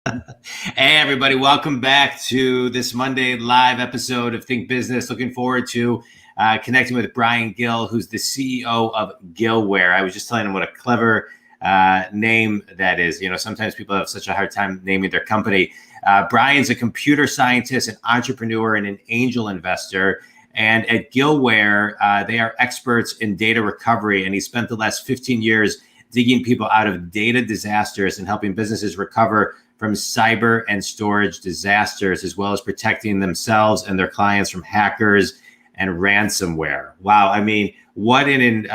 Hey, everybody, welcome back to this Monday live episode of Think Business. Looking forward to connecting with Brian Gill, who's the CEO of Gillware. I was just telling him what a clever name that is. You know, sometimes people have such a hard time naming their company. Brian's a computer scientist, an entrepreneur, and an angel investor. And at Gillware, they are experts in data recovery. And he spent the last 15 years digging people out of data disasters and helping businesses recover from cyber and storage disasters, as well as protecting themselves and their clients from hackers and ransomware. Wow, I mean, what an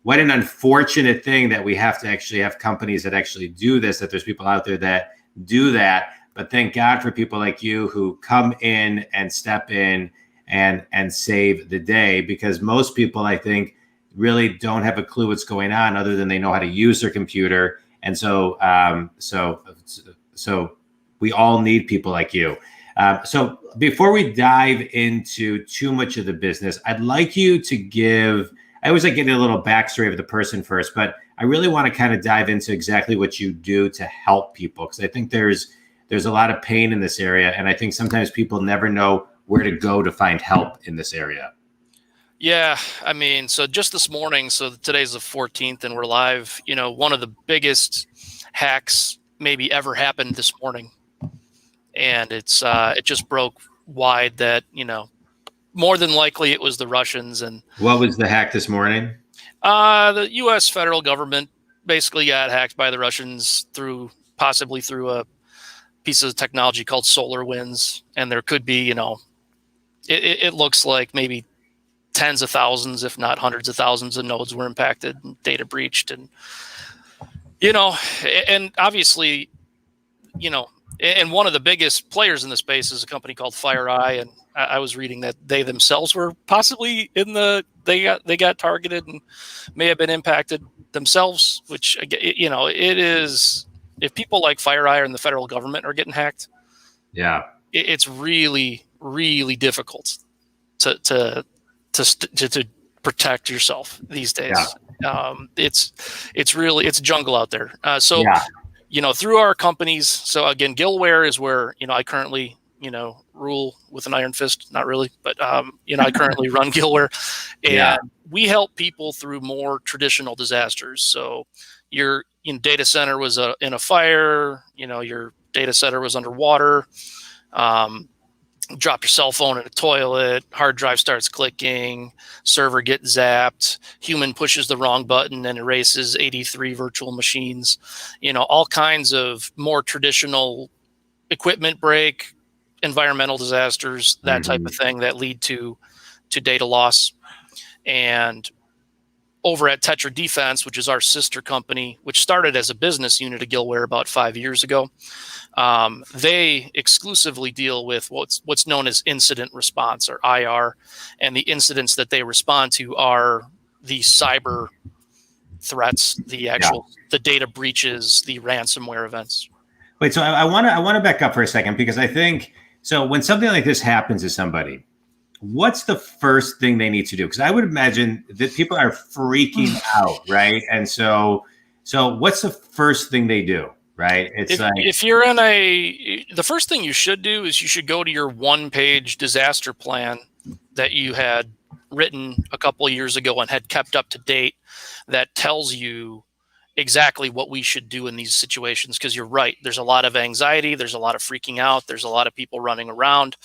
unfortunate thing that we have to actually have companies that actually do this. That there's people out there that do that, but thank God for people like you who come in and step in and save the day. Because most people, I think, really don't have a clue what's going on, other than they know how to use their computer. And so we all need people like you. So before we dive into too much of the business, I'd like you to give, I always like getting a little backstory of the person first, but I really want to kind of dive into exactly what you do to help people. Because I think there's a lot of pain in this area. And I think sometimes people never know where to go to find help in this area. Yeah, I mean, so just this morning, so today's the 14th and we're live, you know, one of the biggest hacks maybe ever happened this morning. And it just broke wide that, you know, more than likely it was the Russians. And what was the hack this morning? The U.S. federal government basically got hacked by the Russians possibly through a piece of technology called SolarWinds. And there could be, you know, it looks like maybe tens of thousands, if not hundreds of thousands of nodes were impacted and data breached. And, you know, and obviously, you know, and one of the biggest players in the space is a company called FireEye. And I was reading that they themselves were possibly they got targeted and may have been impacted themselves, which, you know, it is, if people like FireEye and the federal government are getting hacked, yeah, it's really, really difficult to protect yourself these days. Yeah. It's really, it's jungle out there. You know, through our companies. So again, Gillware is where, you know, I currently, you know, rule with an iron fist, not really, but, you know, I currently run Gillware, and we help people through more traditional disasters. So your data center was in a fire, you know, your data center was underwater, drop your cell phone in a toilet, hard drive starts clicking, server gets zapped, human pushes the wrong button and erases 83 virtual machines, you know, all kinds of more traditional equipment break, environmental disasters, that type of thing that lead to data loss. And over at Tetra Defense, which is our sister company, which started as a business unit of Gillware about 5 years ago, they exclusively deal with what's known as incident response, or IR, and the incidents that they respond to are the cyber threats, the data breaches, the ransomware events. Wait, so I want to back up for a second, because I think, so when something like this happens to somebody, what's the first thing they need to do? Because I would imagine that people are freaking out, right? And so what's the first thing they do, right? It's if you're in the first thing you should do is you should go to your one-page disaster plan that you had written a couple of years ago and had kept up to date, that tells you exactly what we should do in these situations. Because you're right, there's a lot of anxiety, there's a lot of freaking out, there's a lot of people running around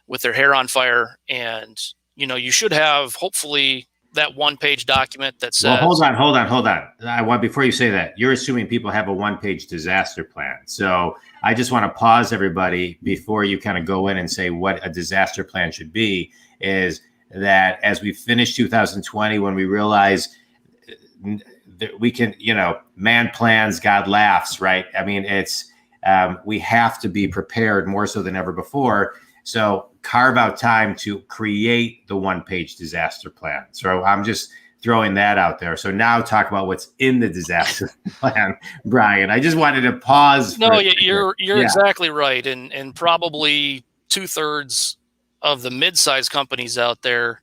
with their hair on fire. And, you know, you should have hopefully that one-page document that says... Well, hold on. Before you say that, you're assuming people have a one-page disaster plan. So I just want to pause everybody before you kind of go in and say what a disaster plan should be, is that as we finish 2020, when we realize that we can, you know, man plans, God laughs, right? I mean, it's, we have to be prepared more so than ever before. So carve out time to create the one-page disaster plan. So I'm just throwing that out there. So now talk about what's in the disaster plan, Brian. I just wanted to pause. No, you're exactly right. And probably 2/3 of the mid-sized companies out there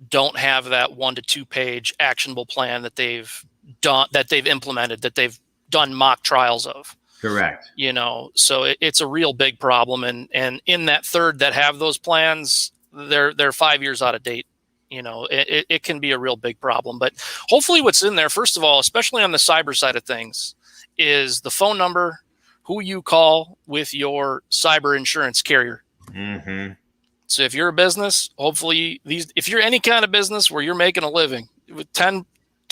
don't have that 1 to 2 page actionable plan that they've implemented, that they've done mock trials of. Correct. So it's a real big problem. And in that third that have those plans, they're 5 years out of date. It can be a real big problem. But hopefully what's in there, first of all, especially on the cyber side of things, is the phone number, who you call with your cyber insurance carrier. Mm-hmm. So if you're a business, hopefully if you're any kind of business where you're making a living with 10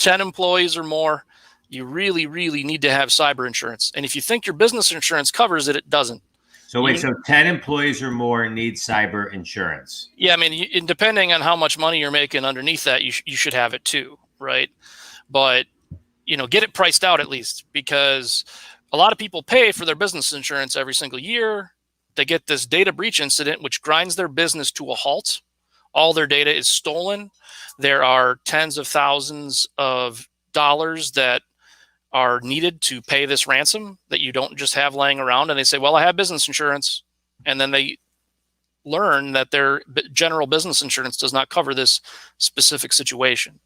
employees or more, you really, really need to have cyber insurance. And if you think your business insurance covers it, it doesn't. So wait, so 10 employees or more need cyber insurance? Yeah, I mean, depending on how much money you're making underneath that, you should have it too, right? But, get it priced out at least, because a lot of people pay for their business insurance every single year. They get this data breach incident, which grinds their business to a halt. All their data is stolen. There are tens of thousands of dollars that are needed to pay this ransom that you don't just have laying around. And they say, well, I have business insurance. And then they learn that their general business insurance does not cover this specific situation.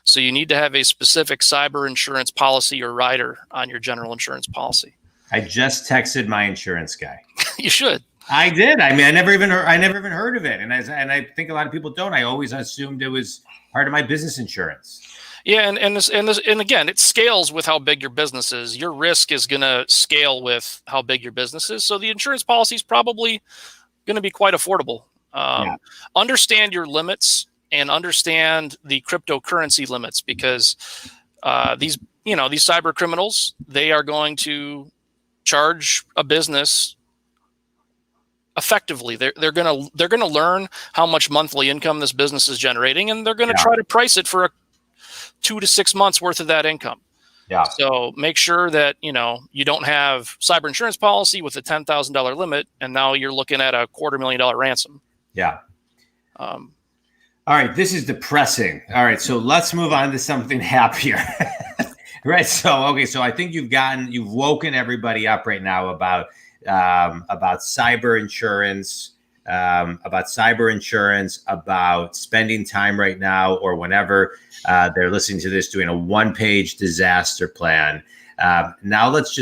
So you need to have a specific cyber insurance policy or rider on your general insurance policy. I just texted my insurance guy. You should. I did. I mean, I never even heard of it. And I think a lot of people don't. I always assumed it was part of my business insurance. Yeah, and again, it scales with how big your business is. Your risk is going to scale with how big your business is. So the insurance policy is probably going to be quite affordable. Understand your limits and understand the cryptocurrency limits, because these cyber criminals, they are going to charge a business effectively. They're going to learn how much monthly income this business is generating, and they're going to try to price it for a 2 to 6 months worth of that income. Yeah. So make sure that, you don't have cyber insurance policy with a $10,000 limit, and now you're looking at a $250,000 ransom. Yeah. All right. This is depressing. All right. So let's move on to something happier. Right. So I think you've woken everybody up right now about cyber insurance, about spending time right now or whenever they're listening to this, doing a one-page disaster plan. Now let's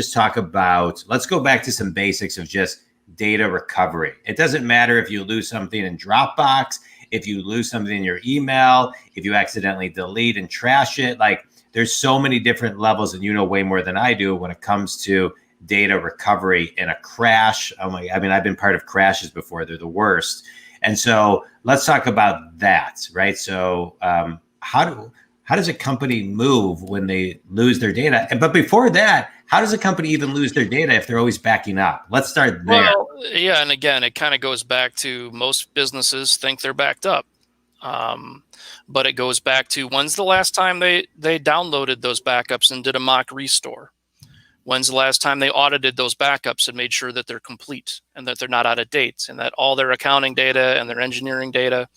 go back to some basics of just data recovery. It doesn't matter if you lose something in Dropbox, if you lose something in your email, if you accidentally delete and trash it. Like, there's so many different levels, and you know way more than I do when it comes to data recovery in a crash. I've been part of crashes before. They're the worst. And so let's talk about that, right? So how does a company move when they lose their data? But before that, how does a company even lose their data if they're always backing up? Let's start there. Well, yeah, and again, it kind of goes back to most businesses think they're backed up. But it goes back to, when's the last time they downloaded those backups and did a mock restore? When's the last time they audited those backups and made sure that they're complete and that they're not out of date and that all their accounting data and their engineering data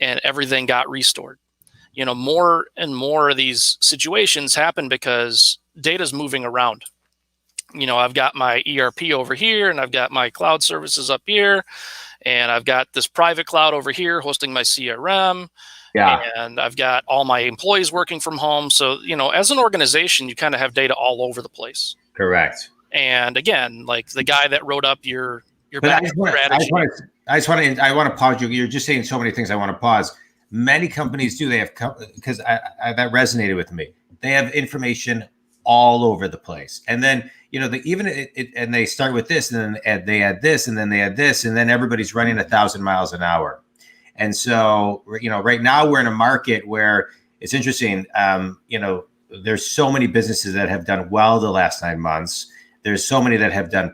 and everything got restored? More and more of these situations happen because data's moving around. I've got my ERP over here, and I've got my cloud services up here, and I've got this private cloud over here hosting my CRM. Yeah. And I've got all my employees working from home. So, as an organization, you kind of have data all over the place. Correct. And again, like the guy that wrote up your backup strategy. I want to pause you. You're just saying so many things. I want to pause. Many companies do. They have, because that resonated with me. They have information all over the place. And then, and they start with this, and then they add this, and then they add this, and then everybody's running 1,000 miles an hour. And so, right now we're in a market where it's interesting. There's so many businesses that have done well the last 9 months. There's so many that have done,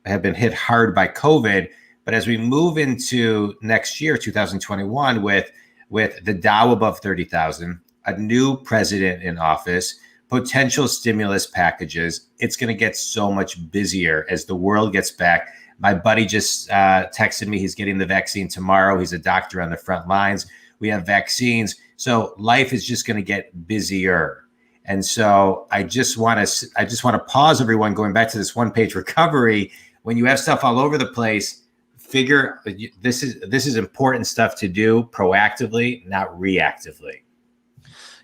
have been hit hard by COVID. But as we move into next year, 2021, with the Dow above 30,000, a new president in office, potential stimulus packages, it's going to get so much busier as the world gets back. My buddy just texted me. He's getting the vaccine tomorrow. He's a doctor on the front lines. We have vaccines. So life is just going to get busier. And so I just want to pause everyone going back to this one-page recovery. When you have stuff all over the place, figure this is important stuff to do proactively, not reactively.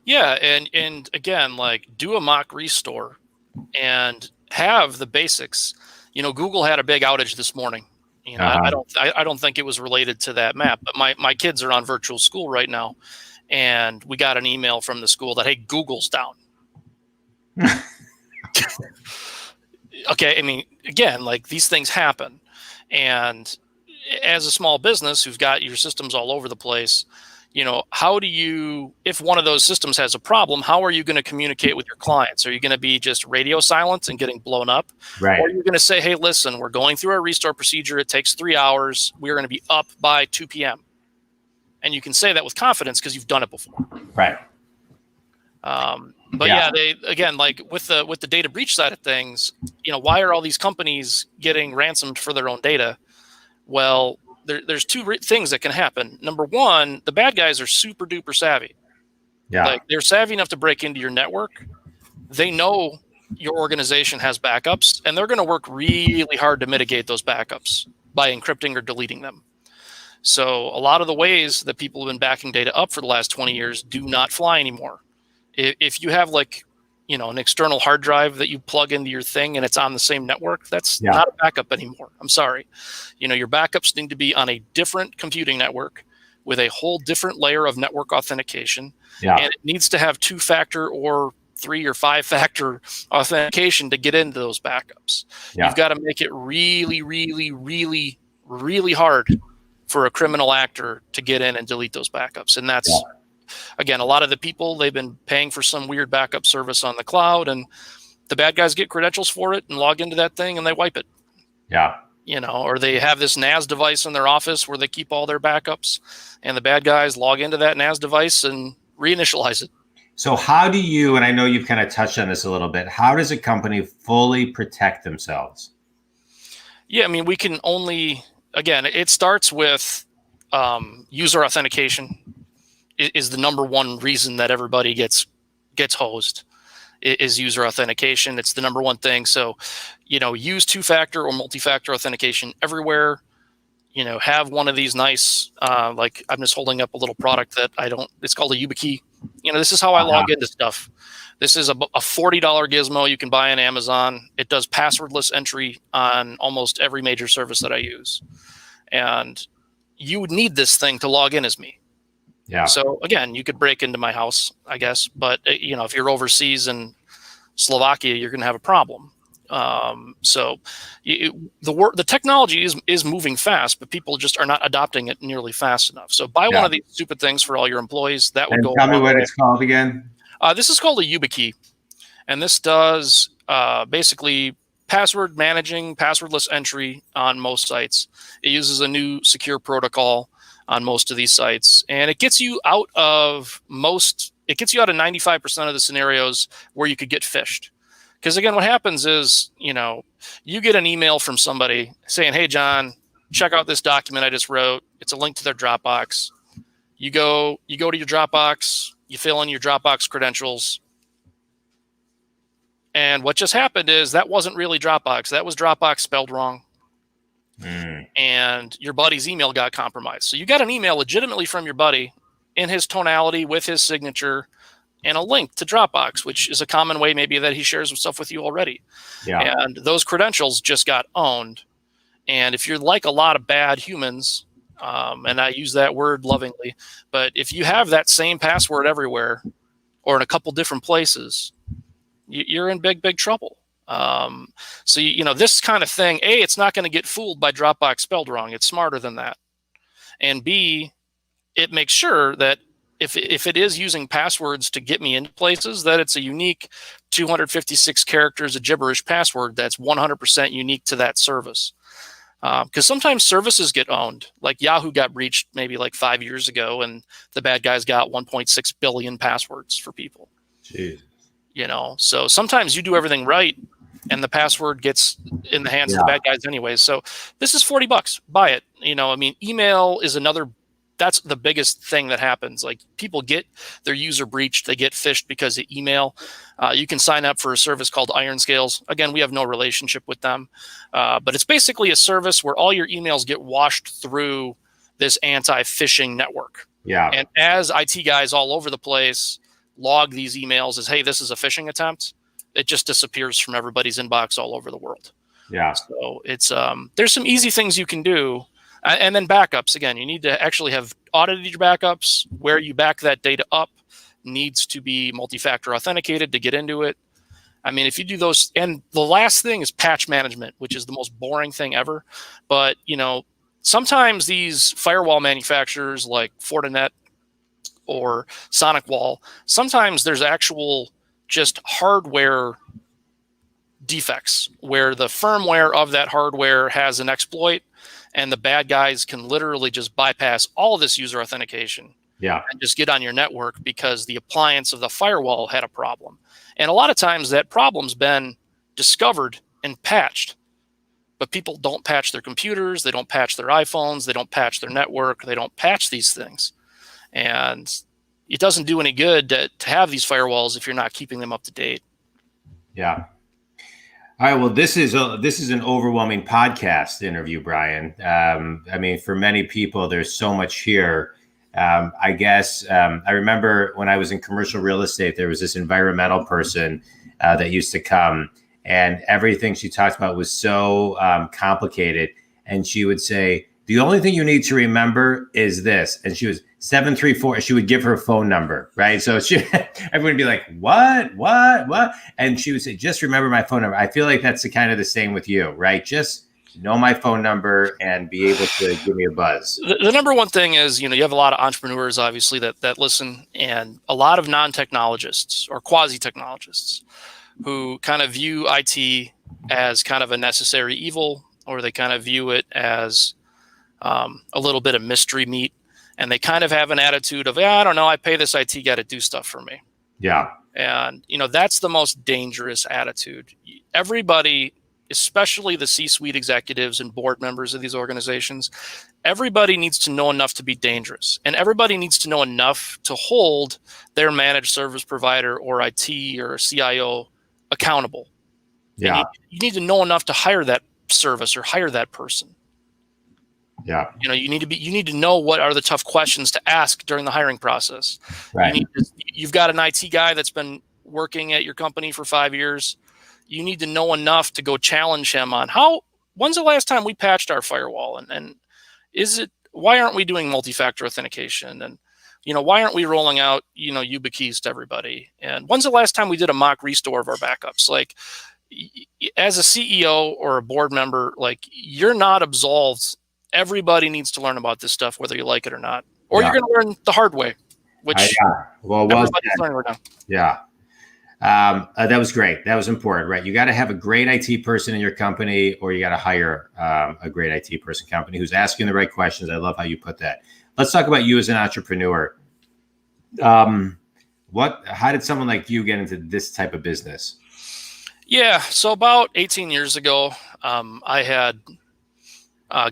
Yeah, and again, like, do a mock restore and have the basics. Google had a big outage this morning. I don't think it was related to that map, but my kids are on virtual school right now, and we got an email from the school that, hey, Google's down. Okay, I mean, again, like, these things happen, and as a small business who's got your systems all over the place, how do you, if one of those systems has a problem, how are you going to communicate with your clients? Are you going to be just radio silent and getting blown up? Right. Or are you going to say, hey, listen, we're going through our restore procedure. It takes 3 hours. We're going to be up by 2 p.m. And you can say that with confidence because you've done it before. Right. But yeah, they, again, like with the data breach side of things, why are all these companies getting ransomed for their own data? Well, there's two things that can happen. Number one, the bad guys are super duper savvy. Yeah. Like, they're savvy enough to break into your network. They know your organization has backups, and they're going to work really hard to mitigate those backups by encrypting or deleting them. So a lot of the ways that people have been backing data up for the last 20 years do not fly anymore. If you have an external hard drive that you plug into your thing and it's on the same network, that's not a backup anymore. I'm sorry. Your backups need to be on a different computing network with a whole different layer of network authentication. Yeah. And it needs to have 2-factor or 3 or 5-factor authentication to get into those backups. Yeah. You've got to make it really, really, really, really hard for a criminal actor to get in and delete those backups. And that's, again, a lot of the people, they've been paying for some weird backup service on the cloud, and the bad guys get credentials for it and log into that thing and they wipe it. Yeah. Or they have this NAS device in their office where they keep all their backups, and the bad guys log into that NAS device and reinitialize it. So how do you, and I know you've kind of touched on this a little bit, how does a company fully protect themselves? Yeah, I mean, we can only, again, it starts with user authentication is the number one reason that everybody gets hosed, is user authentication. It's the number one thing. So, use 2-factor or multi-factor authentication everywhere. Have one of these nice, like, I'm just holding up a little product that it's called a YubiKey. This is how I log into stuff. This is a $40 gizmo you can buy on Amazon. It does passwordless entry on almost every major service that I use. And you would need this thing to log in as me. Yeah. So again, you could break into my house, I guess, but if you're overseas in Slovakia, you're going to have a problem. So the technology is moving fast, but people just are not adopting it nearly fast enough. So buy one of these stupid things for all your employees. That would go. Tell me what it's called again. This is called a YubiKey, and this does basically password managing, passwordless entry on most sites. It uses a new secure protocol on most of these sites, and it gets you out of 95% of the scenarios where you could get phished. Because again, what happens is, you get an email from somebody saying, hey, John, check out this document I just wrote. It's a link to their Dropbox. You go to your Dropbox, you fill in your Dropbox credentials. And what just happened is that wasn't really Dropbox. That was Dropbox spelled wrong. And your buddy's email got compromised. So you got an email legitimately from your buddy in his tonality with his signature and a link to Dropbox, which is a common way maybe that he shares stuff with you already. Yeah. And those credentials just got owned. And if you're like a lot of bad humans, and I use that word lovingly, but if you have that same password everywhere or in a couple different places, you're in big, big trouble. So, this kind of thing, A, it's not going to get fooled by Dropbox spelled wrong. It's smarter than that. And B, it makes sure that if it is using passwords to get me into places, that it's a unique 256 characters of gibberish password that's 100% unique to that service. Because sometimes services get owned. Like Yahoo got breached maybe like 5 years ago, and the bad guys got 1.6 billion passwords for people. Jeez. So sometimes you do everything right, and the password gets in the hands of the bad guys anyways. So this is $40. Buy it. Email is another. That's the biggest thing that happens. Like, people get their user breached, they get phished because of email. You can sign up for a service called Iron Scales. Again, we have no relationship with them, but it's basically a service where all your emails get washed through this anti-phishing network. Yeah. And as IT guys all over the place log these emails as, hey, this is a phishing attempt, it just disappears from everybody's inbox all over the world. Yeah. So it's there's some easy things you can do. And then backups, again, you need to actually have audited your backups. Where you back that data up needs to be multi-factor authenticated to get into it. I mean, if you do those, and the last thing is patch management, which is the most boring thing ever. But, sometimes these firewall manufacturers like Fortinet or SonicWall, sometimes there's actual just hardware defects where the firmware of that hardware has an exploit, and the bad guys can literally just bypass all this user authentication and just get on your network because the appliance of the firewall had a problem. And a lot of times that problem's been discovered and patched, but people don't patch their computers, they don't patch their iPhones, they don't patch their network, they don't patch these things. And it doesn't do any good to have these firewalls if you're not keeping them up to date. Yeah. All right. Well, this is an overwhelming podcast interview, Brian. I mean, for many people, there's so much here. I guess I remember when I was in commercial real estate, there was this environmental person that used to come, and everything she talked about was so complicated. And she would say, the only thing you need to remember is this. And she was 734. She would give her phone number, right? So everyone would be like, what? And she would say, just remember my phone number. I feel like that's the same with you, right? Just know my phone number and be able to give me a buzz. The number one thing is, you have a lot of entrepreneurs, obviously, that listen, and a lot of non-technologists or quasi-technologists who kind of view IT as kind of a necessary evil, or they kind of view it as a little bit of mystery meat. And they kind of have an attitude of, I don't know, I pay this IT guy to do stuff for me. Yeah. And, that's the most dangerous attitude. Everybody, especially the C-suite executives and board members of these organizations, everybody needs to know enough to be dangerous. And everybody needs to know enough to hold their managed service provider or IT or CIO accountable. Yeah. You need to know enough to hire that service or hire that person. Yeah. You need to know what are the tough questions to ask during the hiring process. Right. You've got an IT guy that's been working at your company for 5 years. You need to know enough to go challenge him on when's the last time we patched our firewall? And why aren't we doing multi-factor authentication? And, why aren't we rolling out, YubiKeys to everybody? And when's the last time we did a mock restore of our backups? Like, as a CEO or a board member, like, you're not absolved. Everybody needs to learn about this stuff, whether you like it or not, or you're going to learn the hard way, which everybody's learning right now. Yeah. That was great. That was important, right? You got to have a great IT person in your company, or you got to hire a great IT person company who's asking the right questions. I love how you put that. Let's talk about you as an entrepreneur. How did someone like you get into this type of business? Yeah. So about 18 years ago, I had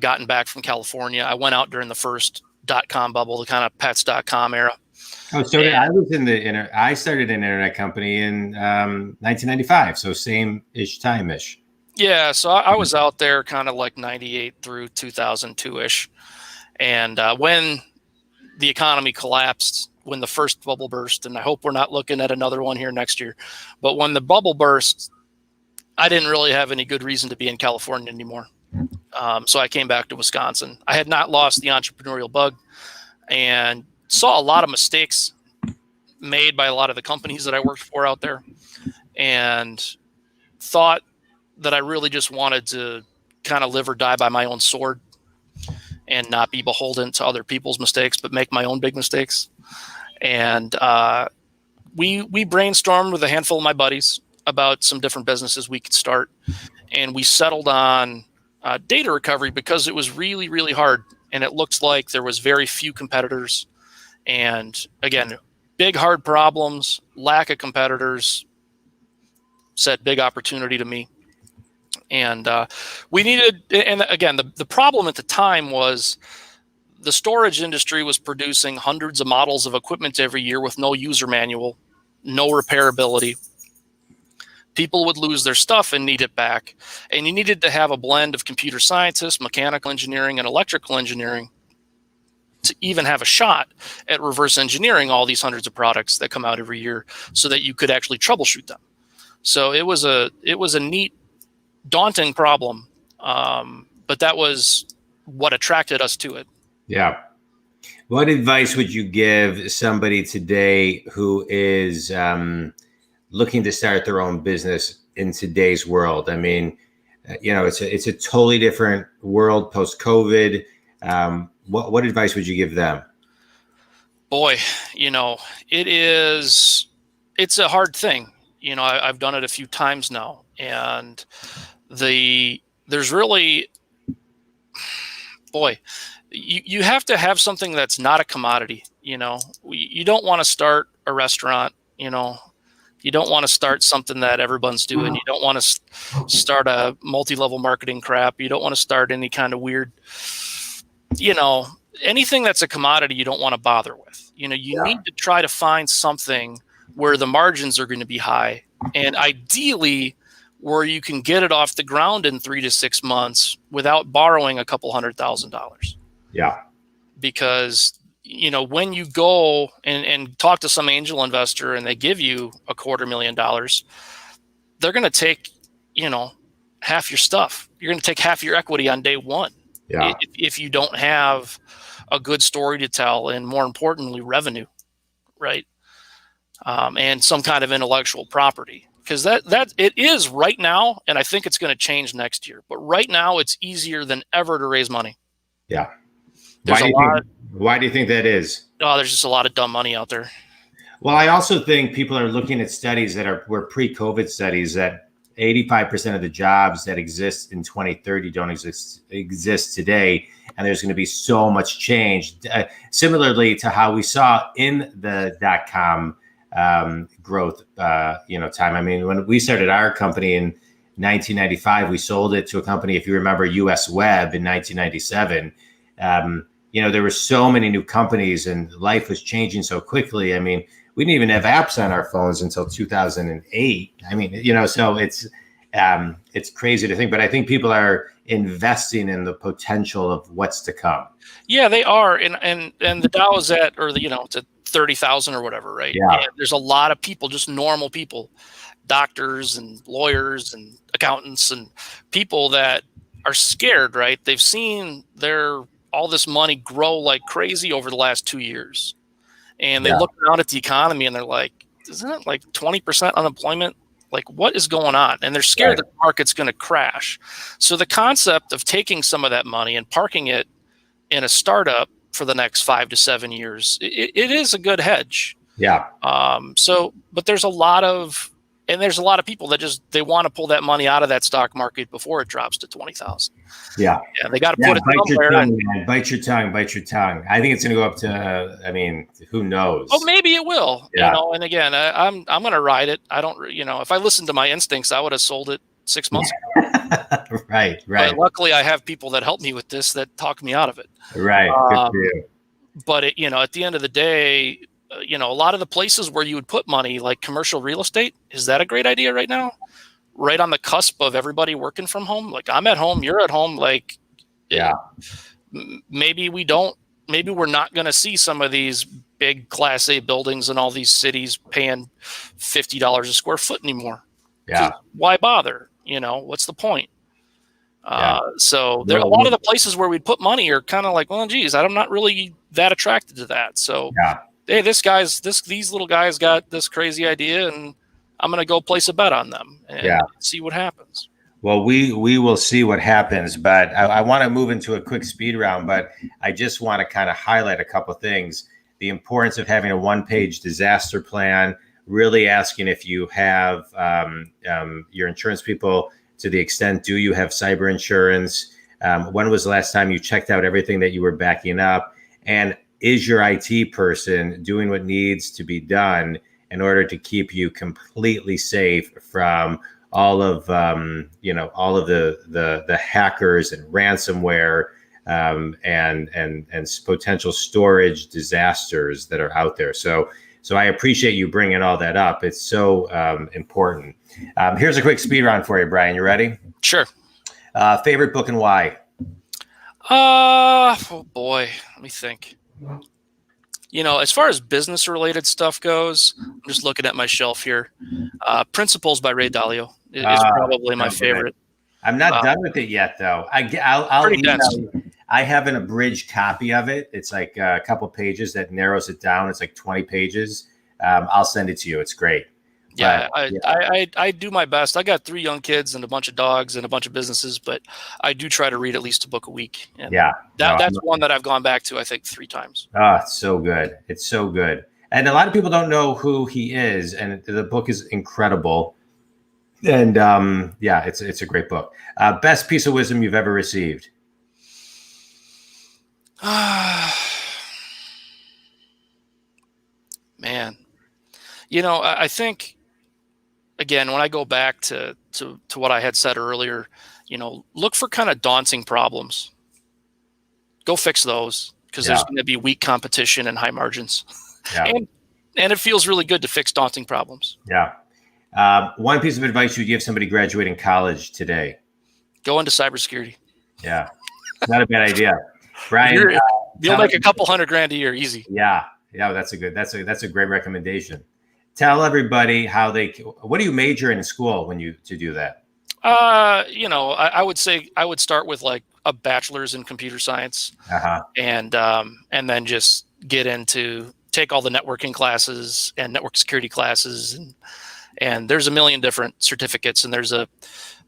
gotten back from California. I went out during the first .com bubble, the kind of pets.com era. Oh, so I was I started an internet company in 1995. So same-ish time-ish. Yeah. So I was out there kind of like 98 through 2002-ish. And when the economy collapsed, when the first bubble burst, and I hope we're not looking at another one here next year, but when the bubble burst, I didn't really have any good reason to be in California anymore. So I came back to Wisconsin. I had not lost the entrepreneurial bug and saw a lot of mistakes made by a lot of the companies that I worked for out there, and thought that I really just wanted to kind of live or die by my own sword and not be beholden to other people's mistakes, but make my own big mistakes. And we brainstormed with a handful of my buddies about some different businesses we could start, and we settled on data recovery because it was really, really hard, and it looked like there was very few competitors. And again, big, hard problems, lack of competitors, set big opportunity to me. And we needed, and again, the problem at the time was the storage industry was producing hundreds of models of equipment every year with no user manual, no repairability. People would lose their stuff and need it back. And you needed to have a blend of computer scientists, mechanical engineering, and electrical engineering to even have a shot at reverse engineering all these hundreds of products that come out every year so that you could actually troubleshoot them. So it was a neat, daunting problem, but that was what attracted us to it. Yeah. What advice would you give somebody today who is looking to start their own business in today's world? I mean, it's a totally different world post-COVID. What advice would you give them? Boy, it's a hard thing. I've done it a few times now, and there's really, boy, you have to have something that's not a commodity. You don't want to start a restaurant. You don't want to start something that everyone's doing. You don't want to start a multi-level marketing crap. You don't want to start any kind of weird, anything that's a commodity you don't want to bother with. You need to try to find something where the margins are going to be high, and ideally where you can get it off the ground in 3 to 6 months without borrowing a couple $100,000. Yeah. Because, when you go and talk to some angel investor and they give you $250,000, they're going to take, half your stuff. You're going to take half your equity on day one. Yeah. If you don't have a good story to tell, and more importantly, revenue, right? And some kind of intellectual property, because that it is right now, and I think it's going to change next year. But right now, it's easier than ever to raise money. Yeah. Why do you think that is? Oh, there's just a lot of dumb money out there. Well, I also think people are looking at studies that were pre-COVID studies that 85% of the jobs that exist in 2030 don't exist today, and there's going to be so much change. Similarly to how we saw in the .com growth, time. I mean, when we started our company in 1995, we sold it to a company, if you remember, US Web in 1997. There were so many new companies and life was changing so quickly. I mean, we didn't even have apps on our phones until 2008. I mean, so it's crazy to think, but I think people are investing in the potential of what's to come. Yeah, they are. And the Dow is at, or it's at 30,000 or whatever, right? Yeah. And there's a lot of people, just normal people, doctors and lawyers and accountants and people that are scared, right? They've seen all this money grow like crazy over the last 2 years. And they look around at the economy and they're like, isn't it like 20% unemployment? Like, what is going on? And they're scared that the market's going to crash. So the concept of taking some of that money and parking it in a startup for the next 5 to 7 years, it is a good hedge. Yeah. But there's a lot of people that they want to pull that money out of that stock market before it drops to 20,000. Yeah. Yeah. They got to put it somewhere. Bite your tongue. I think it's going to go up to, who knows? Oh, maybe it will, Yeah. And again, I'm going to ride it. I don't, if I listened to my instincts, I would have sold it 6 months ago. Right. But luckily I have people that help me with this that talk me out of it. Right. Good for you. But at the end of the day, a lot of the places where you would put money, like commercial real estate, is that a great idea right now? Right on the cusp of everybody working from home. Like, I'm at home, you're at home. Like, maybe we're not going to see some of these big Class A buildings in all these cities paying $50 a square foot anymore. Yeah. Why bother? What's the point? So there, a lot of the places where we'd put money are kind of like, well, geez, I'm not really that attracted to that. So, hey, these little guys got this crazy idea, and I'm going to go place a bet on them and see what happens. Well, we will see what happens, but I want to move into a quick speed round, but I just want to kind of highlight a couple of things. The importance of having a one-page disaster plan, really asking if you have your insurance people, to the extent, do you have cyber insurance? When was the last time you checked out everything that you were backing up? And is your IT person doing what needs to be done in order to keep you completely safe from all of the hackers and ransomware and potential storage disasters that are out there? So I appreciate you bringing all that up. It's so important. Here's a quick speed round for you, Brian. You ready? Sure. Favorite book and why? Oh boy, let me think. As far as business related stuff goes, I'm just looking at my shelf here. Principles by Ray Dalio is probably my favorite. I'm not done with it yet, though. I'll Pretty email dense. you. I have an abridged copy of it. It's like a couple pages that narrows it down. It's like 20 pages. I'll send it to you. It's great. Yeah, I do my best. I got 3 young kids and a bunch of dogs and a bunch of businesses, but I do try to read at least a book a week. And that's one that I've gone back to, I think, 3 times. Oh, it's so good. It's so good. And a lot of people don't know who he is, and the book is incredible. And it's a great book. Best piece of wisdom you've ever received? Man, I think, again, when I go back to what I had said earlier, look for kind of daunting problems. Go fix those, because there's going to be weak competition and high margins. Yeah. And it feels really good to fix daunting problems. Yeah. One piece of advice you'd give somebody graduating college today? Go into cybersecurity. Yeah. Not a bad idea. Brian, you'll make a couple $100,000 a year easy. Yeah. Yeah. That's a great recommendation. Tell everybody what do you major in school to do that? I would say I would start with like a bachelor's in computer science, and then just get into take all the networking classes and network security classes, and there's a million different certificates, and there's an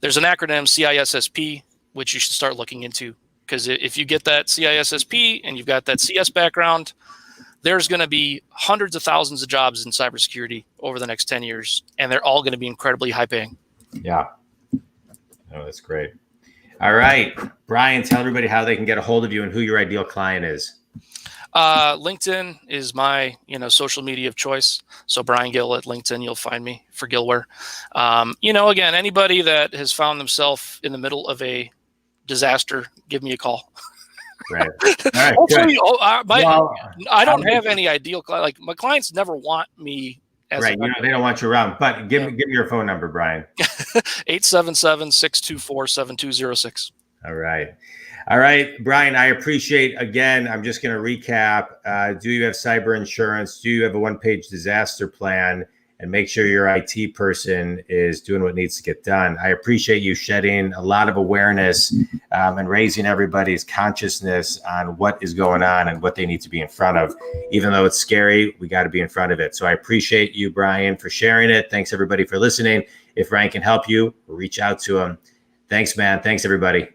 acronym CISSP, which you should start looking into, because if you get that CISSP and you've got that CS background, there's going to be hundreds of thousands of jobs in cybersecurity over the next 10 years, and they're all going to be incredibly high paying. Yeah. Oh, that's great. All right, Brian, tell everybody how they can get a hold of you and who your ideal client is. LinkedIn is my, social media of choice. So Brian Gill at LinkedIn, you'll find me for Gillware. Again, anybody that has found themselves in the middle of a disaster, give me a call. Right. All right. Hopefully, I don't have any ideal client. Like, my clients never want me as right. They don't want you around, but give me your phone number, Brian. 877-624-7206. All right, Brian, I appreciate, again, I'm just going to recap. Do you have cyber insurance? Do you have a one-page disaster plan? And make sure your IT person is doing what needs to get done. I appreciate you shedding a lot of awareness and raising everybody's consciousness on what is going on and what they need to be in front of. Even though it's scary, we got to be in front of it. So I appreciate you, Brian, for sharing it. Thanks, everybody, for listening. If Brian can help you, reach out to him. Thanks, man. Thanks, everybody.